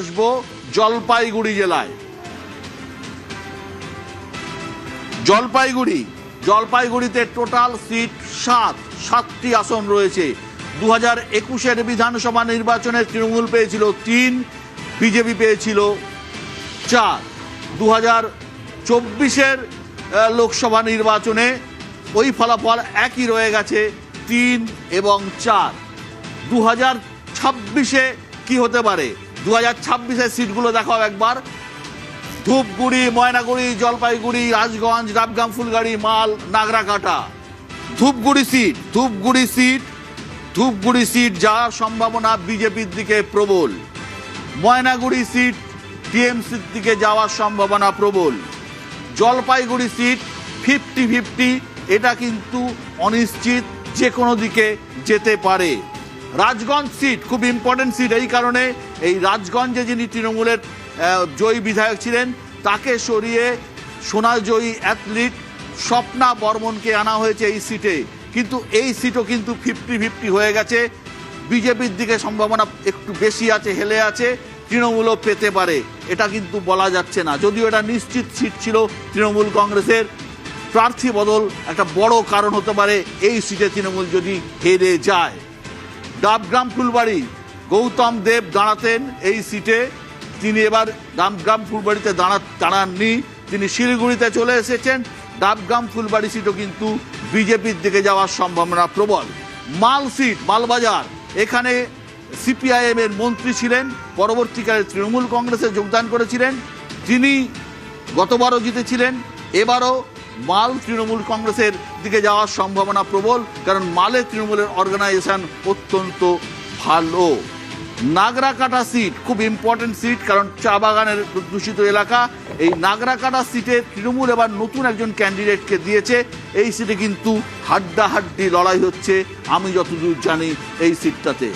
আসবো জলপাইগুড়ি জেলায়। জলপাইগুড়িতে টোটাল সিট সাতটি আসন রয়েছে। 2021-এর বিধানসভা নির্বাচনে তৃণমূল পেয়েছিল 3, বিজেপি পেয়েছিল 4। 2024-এর লোকসভা নির্বাচনে ওই ফলাফল একই রয়ে গেছে, 3 এবং 4। 2026-এ কি হতে পারে? 2026-এর সিটগুলো দেখাও একবার। ধূপগুড়ি, ময়নাগুড়ি, জলপাইগুড়ি, রাজগঞ্জ, ডাবগ্রাম, ফুলগাড়ি, মাল, নাগরাকাটা। ধূপগুড়ি সিট যাওয়ার সম্ভাবনা বিজেপির দিকে প্রবল। ময়নাগুড়ি সিট টিএমসির দিকে যাওয়ার সম্ভাবনা প্রবল। জলপাইগুড়ি সিট 50-50, এটা কিন্তু অনিশ্চিত, যে কোনো দিকে যেতে পারে। রাজগঞ্জ সিট খুব ইম্পর্টেন্ট সিট, এই কারণে এই রাজগঞ্জে যিনি তৃণমূলের জয়ী বিধায়ক ছিলেন তাকে সরিয়ে সোনাজয়ী অ্যাথলিট স্বপ্না বর্মনকে আনা হয়েছে এই সিটে, কিন্তু এই সিটও কিন্তু 50-50 হয়ে গেছে। বিজেপির দিকে সম্ভাবনা একটু বেশি আছে, হেলে আছে, তৃণমূলও পেতে পারে, এটা কিন্তু বলা যাচ্ছে না। যদিও এটা নিশ্চিত সিট ছিল তৃণমূল কংগ্রেসের, প্রার্থী বদল একটা বড় কারণ হতে পারে এই সিটে তৃণমূল যদি হেরে যায়। ডাবগ্রাম ফুলবাড়ি, গৌতম দেব দাঁড়াতেন এই সিটে, তিনি এবার ডাবগ্রাম ফুলবাড়িতে দাঁড়াননি, তিনি শিলিগুড়িতে চলে এসেছেন। ডাবগ্রাম ফুলবাড়ি সিটও কিন্তু বিজেপির দিকে যাওয়ার সম্ভাবনা প্রবল। মাল সিট, মালবাজার, এখানে সিপিআইএম এর মন্ত্রী ছিলেন, পরবর্তীকালে তৃণমূল কংগ্রেসে যোগদান করেছিলেন, তিনি গতবারও জিতেছিলেন, এবারও মাল তৃণমূল কংগ্রেসের দিকে যাওয়ার সম্ভাবনা প্রবল, কারণ মালে তৃণমূলের অর্গানাইজেশন অত্যন্ত ভালো। নাগরাকাটা সিট খুব ইম্পর্টেন্ট সিট, কারণ চা বাগানের দূষিত এলাকা। এই নাগরাকাটা সিটে তৃণমূল এবার নতুন একজন ক্যান্ডিডেটকে দিয়েছে, এই সিটে কিন্তু হাড্ডাহাড্ডি লড়াই হচ্ছে আমি যতদূর জানি এই সিটটাতে।